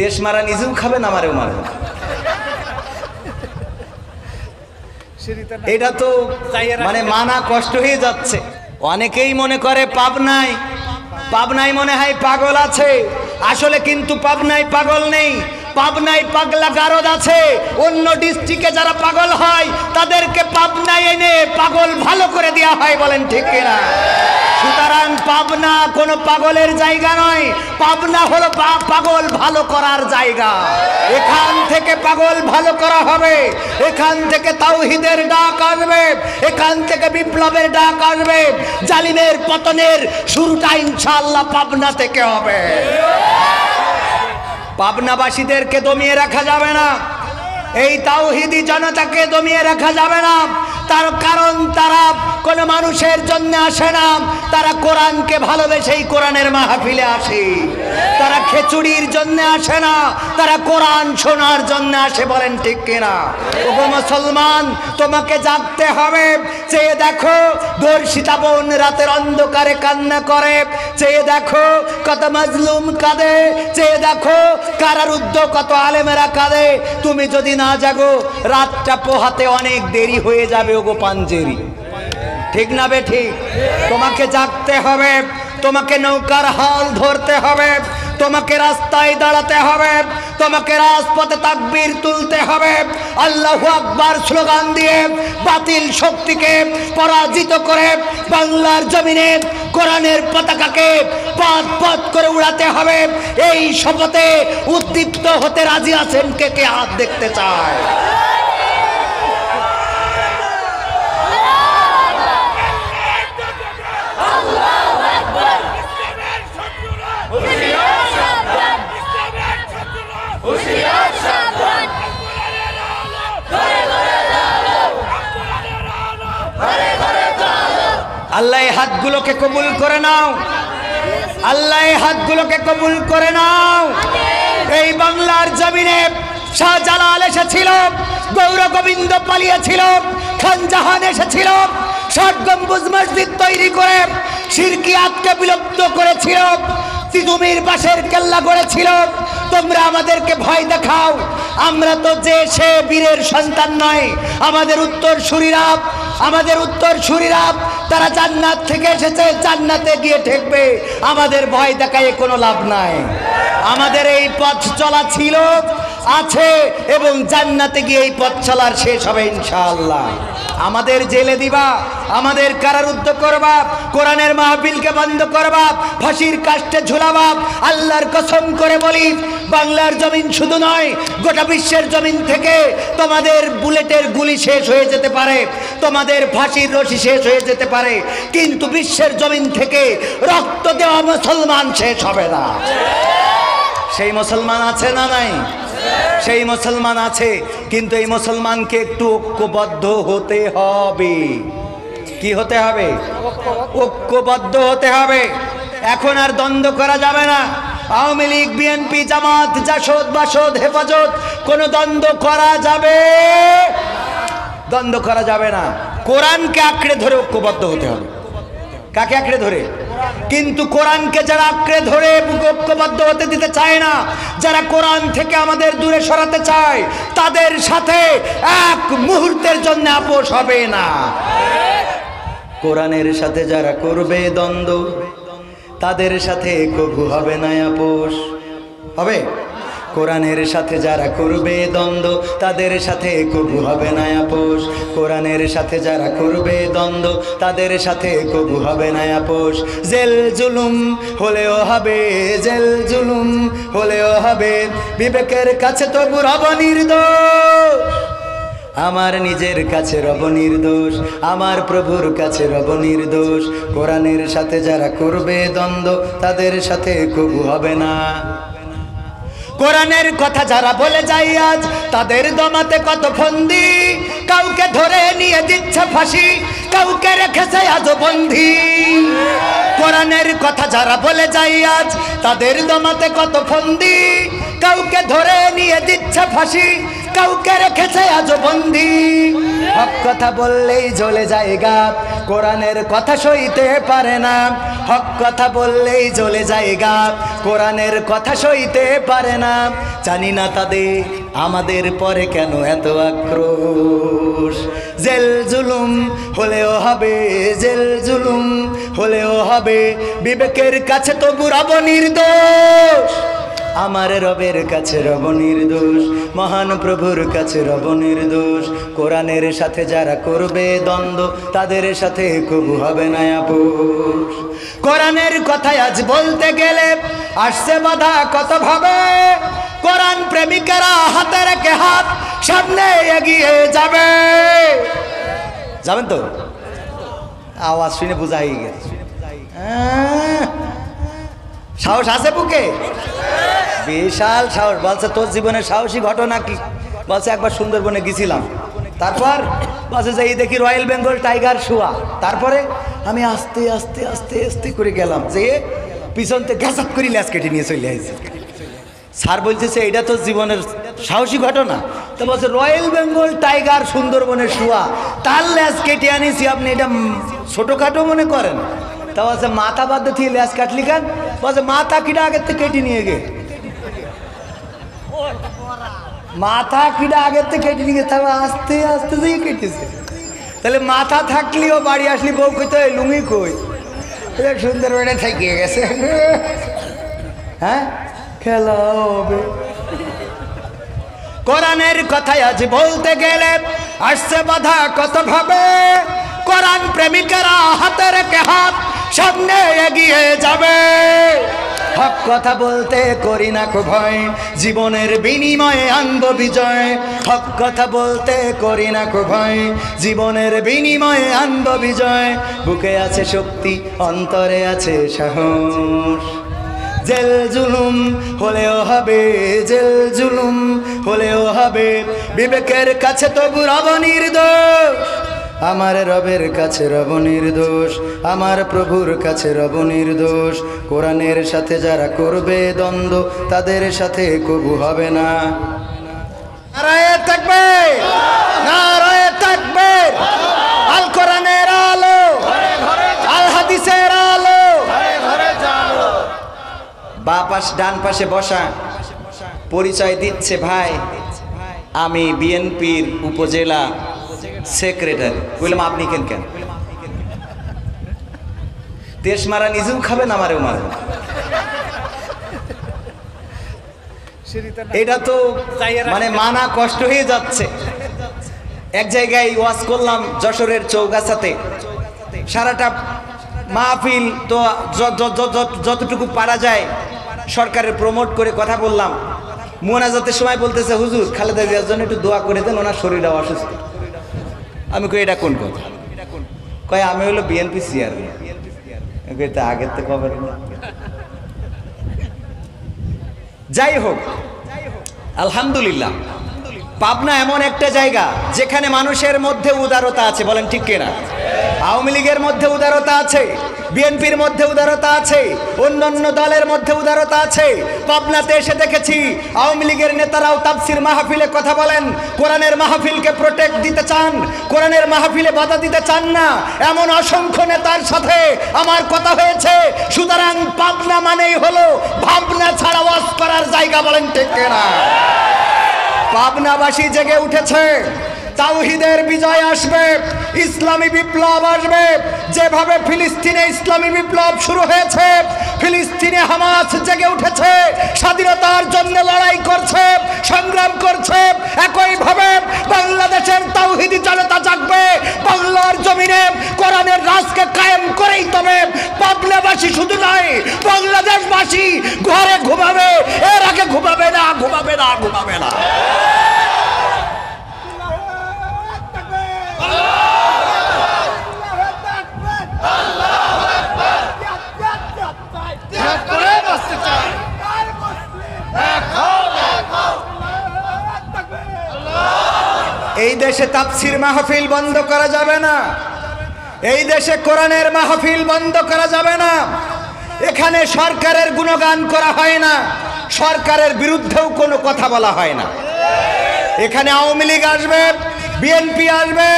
দেশ মারা নিজেও খাবেন, আমারেও মারবেন। এটা তো মানে মানা কষ্ট হয়ে যাচ্ছে। অনেকেই মনে করে পাবনায় মনে হয় পাগল আছে, আসলে কিন্তু পাবনায় পাগল নেই, পাবনায় পাগলা গারদ আছে। অন্য ডিস্ট্রিক্টে যারা পাগল হয় তাদেরকে পাবনায় এনে পাগল ভালো করে দেওয়া হয়, বলেন ঠিক কিনা? সুতরাং পাবনা কোনো পাগলের জায়গা নয়, পাবনা হলো পাগল ভালো করার জায়গা। এখান থেকে পাগল ভালো করা হবে, এখান থেকে তাওহীদের ডাক আসবে, এখান থেকে বিপ্লবের ডাক আসবে। জালিমের পতনের শুরুটা ইনশাআল্লাহ পাবনা থেকে হবে। পাবনাবাসীদেরকে দমিয়ে রাখা যাবে না, এই তাওহীদি জনতাকে দমিয়ে রাখা যাবে না। তার কারণ তারা কোনো মানুষের জন্য আসে না, তারা কোরআনকে ভালোবেসেই কোরআনের মাহফিলে আসে। তারা খিচুড়ির জন্য আসে না, তারা কোরআন শোনার জন্য আসে, বলেন ঠিক কিনা? ওগো মুসলমান, তোমাকে জাগতে হবে। চেয়ে দেখো ধর্ষিতা বোন রাতের অন্ধকারে কান্না করে, চেয়ে দেখো কত মাজলুম কাঁদে, চেয়ে দেখো কারারুদ্ধ কত আলেমেরা কাঁদে। তুমি যদি না জাগো রাতটা পোহাতে অনেক দেরি হয়ে যাবে ওগো পাঞ্জেরি, ঠিক না বে ঠিক? তোমাকে জাগতে হবে, তোমাকে নৌকার হাল ধরতে হবে, তোমাকে রাস্তায় দাঁড়াতে হবে, তোমাকে রাজপথে তাকবীর তুলতে হবে, আল্লাহু আকবার স্লোগান দিয়ে বাতিল শক্তিকে পরাজিত করে বাংলার জমিনে কোরআনের পতাকাকে পথ পথ করে উড়াতে হবে। এই শপথে উদ্দীপ্ত হতে রাজি আছেন কে কে? হাত দেখতে চায়। আল্লাহ এই হাতগুলোকে কবুল করে নাও, আল্লাহ এই হাতগুলোকে কবুল করে নাও। এই বাংলার জমিনে শাহজালাল এসেছিল, গৌর গোবিন্দ পালিয়েছিল, খানজাহান এসেছিল, ষাট গম্বুজ মসজিদ তৈরি করে শিরকিয়াতকে বিলুপ্ত করেছিল, তিতুমির বাঁশের কেল্লা গড়েছিল। তোমরা আমাদেরকে ভয় দেখাও, আমরা তো যে সে বীরের সন্তান নয়, আমাদের উত্তরসূরিরা তারা জান্নাত থেকে এসেছে, জান্নাতে গিয়ে ঠেকবে। আমাদের ভয় দেখায় কোনো লাভ নাই। আমাদের এই পথ চলা ছিল, আছে এবং জান্নাতে গিয়ে এই পথ চলার শেষ হবে ইনশাআল্লাহ। আমাদের জেলে দিবা, আমাদের কারারুদ্ধ করবা, কোরআনের মাহফিলকে বন্ধ করবা, ফাঁসির কাস্টে ঝুলাবা। আল্লাহর কসম করে বলি, বাংলার জমিন শুধু নয়, গোটা বিশ্বের জমিন থেকে তোমাদের বুলেটের গুলি শেষ হয়ে যেতে পারে, তোমাদের ফাঁসির রশি শেষ হয়ে যেতে পারে, কিন্তু বিশ্বের জমিন থেকে রক্ত দেওয়া মুসলমান শেষ হবে না। সেই মুসলমান আছে না নাই? সেই মুসলমান আছে, কিন্তু এই মুসলমানকে একটু ঐক্যবদ্ধ হতে হবে। কি হতে হবে? ঐক্যবদ্ধ হতে হবে। এখন আর দ্বন্দ্ব করা যাবে না। আওয়ামী লীগ, বিএনপি, জামাত, জাসদ, বাসদ, হেফাজত, কোনো দ্বন্দ্ব করা যাবে না। কোরআনকে আঁকড়ে ধরে ঐক্যবদ্ধ হতে হবে। কাকে আঁকড়ে ধরে? কিন্তু কোরআনকে যারা আঁকড়ে ধরে ঐক্যবদ্ধ হতে দিতে চায় না, যারা কোরআন থেকে আমাদের দূরে সরাতে চায়, তাদের সাথে এক মুহূর্তের জন্য আপোষ হবে না। কোরআনের সাথে যারা করবে দ্বন্দ্ব, তাদের সাথে কবু হবে না আপোষ। হবে? কোরআনের সাথে যারা করবে দ্বন্দ্ব, তাদের সাথে কবু হবে না আপোষ। কোরআনের সাথে যারা করবে দ্বন্দ্ব, তাদের সাথে কবু হবে না আপোষ। জেল জুলুম হলেও হবে, জেল জুলুম হলেও হবে, বিবেকের কাছে তবু রব নির্দোষ। আমার নিজের কাছে রব নির্দোষ, আমার প্রভুর কাছে রব নির্দোষ। কোরআনের সাথে যারা করবে দ্বন্দ্ব, তাদের সাথে কবু হবে না। কোরআনের কথা যারা বলে যায় আজ, তাদের দমাতে কত ফন্দি, কাউকে ধরে নিয়ে দিচ্ছে ফাঁসি, কাউকে রেখেছে আজ বন্দী। কোরআনের কথা যারা বলে যায় আজ, তাদের দমাতে কত ফন্দি, কাউকে ধরে নিয়ে দিচ্ছে ফাঁসি, কাউকে রেখেছে আজও বন্দী। হক কথা বললেই জ্বলে যায় গা, কোরআনের কথা সইতে পারে না। হক কথা বললেই জ্বলে যায় গা, কোরআনের কথা সইতে পারে না। জানি না তাদের আমাদের পরে কেন এত আক্রোশ। জেল জুলুম হলেও হবে, জেল জুলুম হলেও হবে, বিবেকের কাছে তবু রব নির্দোষ। আমার রবের কাছে রব নির্দোষ, মহান প্রভুর কাছে রব নির্দোষ। কোরআনের সাথে যারা করবে দ্বন্দ্ব, তাদের সাথে কবু হবে না আপোষ। কোরআনের কথায় আজ বলতে গেলে আসছে বাধা কত ভাবে। কোরআন প্রেমিকেরা হাতে রেখে হাত সামনে এগিয়ে যাবে। যাবেন তো? আওয়াজ শুনে বুঝাই গেছে। সাহস আছে বুকে? বিশাল সাহস। বলছে তোর জীবনের সাহসী ঘটনা কি? বলছে একবার সুন্দরবনে গেছিলাম, তারপর বলছে যে এই দেখি রয়্যাল বেঙ্গল টাইগার শুয়া। তারপরে আমি আস্তে আস্তে আস্তে আস্তে করে গেলাম, যে পিছন থেকে ঘাসাত করে ল্যাস কেটে নিয়ে চলে আসছি। স্যার বলতেছে এটা তো জীবনের সাহসী ঘটনা। তো বলছে রয়্যাল বেঙ্গল টাইগার সুন্দরবনে শুয়া, তার ল্যাস কেটে আনিছি, আপনি এটা ছোটোখাটো মনে করেন? তা বলছে মাথা বাদ দিয়ে ল্যাস কাটলি কেন? বলছে মাথা কিনা আগের থেকে কেটে নিয়ে গে, মাথা কিনা আগের থেকে কেটে নিয়ে গেছে, আস্তে আস্তে দিয়ে কেটেছে। তাহলে মাথা থাকলেও বাড়ি আসলি বউ কইতে লুঙ্গি কই, সুন্দরবনে থেকে গেছে। হ্যাঁ, খেলা হবে। কোরআনের কথায় আজ বলতে গেলে আসছে বাধা কত ভাবে। কোরআন প্রেমিকেরা হাতে রেখে হাত সামনে এগিয়ে যাবে। হক কথা বলতে করি না কো ভয়, জীবনের বিনিময়ে আনবো বিজয়। হক কথা বলতে করি না কো ভয়, জীবনের বিনিময়ে আনবো বিজয়। বুকে আছে শক্তি, অন্তরে আছে সাহস। জেল জুলুম হলেও হবে, জেল জুলুম হলেও হবে, বিবেকের কাছে তবু রব নির্দোষ। আমার রবের কাছে রব নির্দোষ, আমার প্রভুর কাছে রব নির্দোষ। কোরআনের সাথে যারা করবে দ্বন্দ্ব, তাদের সাথে কবু হবে না। নারায়ে তাকবীর, নারায়ে তাকবীর। আল কোরআনের আলো, আল হাদিসের আলো। বাঁ পাশ ডান পাশে বসা পরিচয় দিচ্ছে, ভাই আমি বিএনপির উপজেলা সেক্রেটারি। বললাম আপনি কেন? কেন দেশ মারা নিজেও খাবেন, আমারেও মারবেন? এটা তো মানে মানা কষ্ট হয়ে যাচ্ছে। এক জায়গায় ওয়াজ করলাম যশোরের চৌগাছাতে, সারাটা মাহফিল তো যতটুকু পারা যায় সরকারের প্রমোট করে কথা বললাম। মোনাজাতের সময় বলতেছে হুজুর খালেদা জিয়ার জন্য একটু দোয়া করে দেন, ওনার শরীরটা অসুস্থ। আমি কই এটা কোন কথা? কয় আমি হলো বিএনপি চেয়ারম্যান। আগের তো খবর না। যাই হোক, আলহামদুলিল্লাহ পাবনা এমন একটা জায়গা যেখানে মানুষের মধ্যে উদারতা আছে। বলেন ঠিক কিনা? আওয়ামী লীগের মধ্যে উদারতা আছে, বিএনপির মধ্যে উদারতা আছে, অন্যান্য দলের মধ্যে উদারতা আছে। পাবনাতে এসে দেখেছি আওয়ামী লীগের নেতারাও তাফসির মাহফিলে কথা বলেন, কোরআনের মাহফিলকে প্রোটেক্ট দিতে চান, কোরআনের মাহফিলে বাধা দিতে চান না, এমন অসংখ্য নেতার সাথে আমার কথা হয়েছে। সুতরাং পাবনা মানেই হলো ভাবনা ছাড়া ওয়াজ করার জায়গা। বলেন ঠিক কিনা? পাবনাবাসী জেগে উঠেছে, তাওহীদের বিজয় আসবে, ইসলামী বিপ্লব আসবে। যেভাবে ফিলিস্তিনে ইসলামী বিপ্লব শুরু হয়েছে, ফিলিস্তিনে হামাস জেগে উঠেছে, স্বাধীনতার জন্য লড়াই করছে, সংগ্রাম করছে। একইভাবে বাংলাদেশের তাওহীদি জনতা জাগবে। বাংলার জমিনে কোরআনের রাজকে কায়েম করেই তবে পাবনাবাসী শুধু নয়, বাংলাদেশবাসী ঘরে ঘুমাবে, এর আগে ঘুমাবে না, ঘুমাবে না, ঘুমাবে না। এই দেশে তাফসীর মাহফিল বন্ধ করা যাবে না, এই দেশে কোরআনের মাহফিল বন্ধ করা যাবে না। এখানে সরকারের গুণগান করা হয় না, সরকারের বিরুদ্ধেও কোনো কথা বলা হয় না। এখানে আওয়ামী লীগ আসবে, বিএনপি আসবে,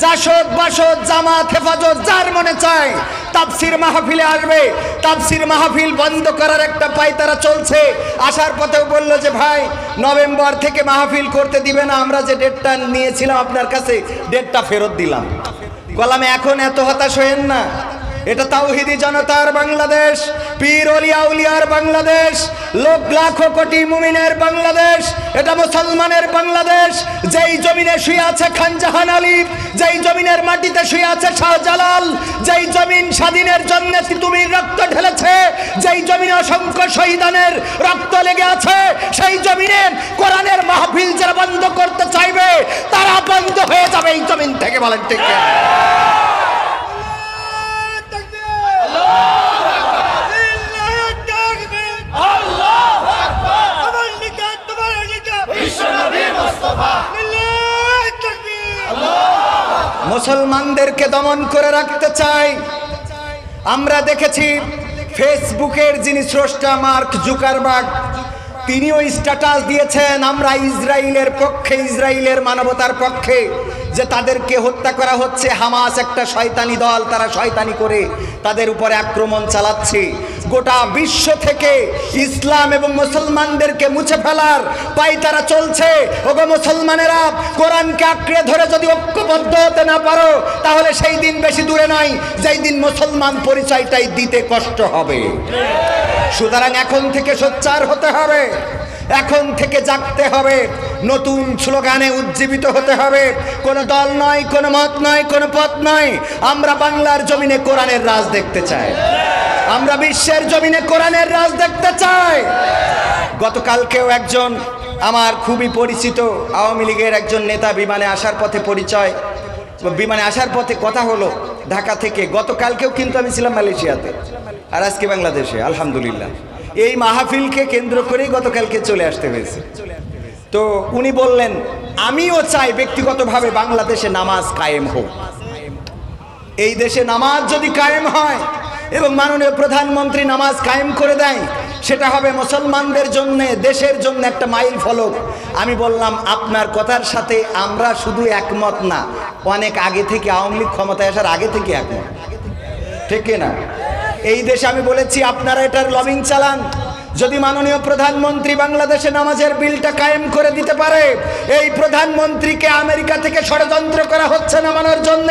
জাসদ বাসদ জামাত হেফাজত যার মনে চায় তাফসির মাহফিলে আসবে। তাফসির মাহফিল বন্ধ করার একটা পায়তারা চলছে। আসার পথেও বলল যে ভাই নভেম্বর থেকে মাহফিল করতে দিবে না, আমরা যে ডেটটা নিয়েছিলাম আপনার কাছে ডেটটা ফেরত দিলাম। বললাম এখন এত হতাশ হয়েন না, এটা তাওহীদি জনতার বাংলাদেশ, পীর ওলিয়া উলিয়ার বাংলাদেশ, লোক লাখো কোটি মুমিনের বাংলাদেশ, এটা মুসলমানের বাংলাদেশ। যেই জমিনে শুয়ে আছে খান জাহান আলী, যেই জমিনের মাটিতে শুয়ে আছে শাহজালাল, যেই জমিন স্বাধীনের জন্য তিতুমির রক্ত ঢেলেছে, যেই জমিনে অসংখ্য শহীদানের রক্ত লেগে আছে, সেই জমিনে কোরআনের মাহফিল যারা বন্ধ করতে চাইবে তারা বন্ধ হয়ে যাবে এই জমিন থেকে। বলেন ঠিক না? মুসলমানদেরকে দমন করে রাখতে চাই। আমরা দেখেছি ফেসবুকের যিনি স্রষ্টা মার্ক জুকারবার্গ, তিনিও স্ট্যাটাস দিয়েছেন আমরা ইসরায়েলের পক্ষে, ইসরায়েলের মানবতার পক্ষে, যে তাদেরকে হত্যা করা হচ্ছে। হামাস একটা শয়তানি দল, তারা শয়তানি করে তাদের উপরে আক্রমণ চালাচ্ছে। গোটা বিশ্ব থেকে ইসলাম এবং মুসলমানদেরকে মুছে ফেলার পায়তারা চলছে। ওগো মুসলমানেরা, কোরআনকে আঁকড়ে ধরে যদি ঐক্যবদ্ধ হতে না পারো তাহলে সেই দিন বেশি দূরে নয় যেই দিন মুসলমান পরিচয়টাই দিতে কষ্ট হবে। সুতরাং এখন থেকে সোচ্চার হতে হবে, এখন থেকে জাগতে হবে, নতুন স্লোগানে উজ্জীবিত হতে হবে। কোনো দল নয়, কোনো মত নয়, কোনো পথ নয়। আমরা বাংলার জমিনে কোরআনের রাজ দেখতে চাই, আমরা বিশ্বের জমিনে কোরআনের রাজ দেখতে চাই। গতকালকেও একজন আমার খুবই পরিচিত আওয়ামী লীগের একজন নেতা বিমানে আসার পথে পরিচয়, বিমানে আসার পথে কথা হলো ঢাকা থেকে। গতকালকেও কিন্তু আমি ছিলাম মালয়েশিয়াতে, আর আজকে বাংলাদেশে। আলহামদুলিল্লাহ এই মাহফিলকে কেন্দ্র করেই গতকালকে চলে আসতে হয়েছে। তো উনি বললেন আমিও চাই ব্যক্তিগতভাবে বাংলাদেশে নামাজ কায়েম হোক। এই দেশে নামাজ যদি কায়েম হয় এবং মাননীয় প্রধানমন্ত্রী নামাজ কায়েম করে দেয়, সেটা হবে মুসলমানদের জন্য, দেশের জন্য একটা মাইল ফলক। আমি বললাম আপনার কথার সাথে আমরা শুধু একমত না, অনেক আগে থেকে, আওয়ামী লীগ ক্ষমতায় আসার আগে থেকে একমত, ঠিক না? এই দেশে আমি বলেছি আপনারা এটার লবিং চালান। যদি মাননীয় প্রধানমন্ত্রী বাংলাদেশে নামাজের বিলটা কায়েম করে দিতে পারে, এই প্রধানমন্ত্রীকে আমেরিকা থেকে ষড়যন্ত্র করা হচ্ছে নামানোর জন্য,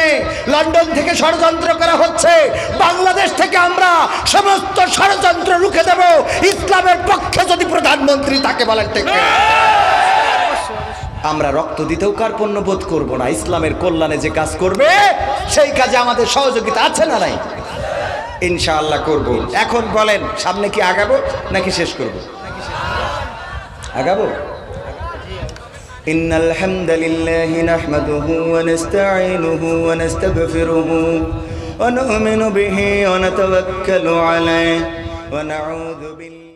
লন্ডন থেকে ষড়যন্ত্র করা হচ্ছে, বাংলাদেশ থেকে আমরা সমস্ত ষড়যন্ত্র রুখে দেব ইসলামের পক্ষে যদি প্রধানমন্ত্রী তাকে বলেন। ঠিক আমরা রক্ত দিতেও কার্পণ্য বোধ করবো না। ইসলামের কল্যাণে যে কাজ করবে সেই কাজে আমাদের সহযোগিতা আছে না নাই? ইনশাআল্লাহ করব। এখন বলেন সামনে কি আগাবো নাকি শেষ করব? আগাবো। ইন্নাল হামদালিল্লাহি নাহমাদুহু ওয়া নাস্তাঈনুহু ওয়া নাস্তাগফিরুহু ওয়া নু'মিনু বিহি ওয়া নাতাওয়াক্কালু আলাইহি ওয়া নাউযু বিল্লাহি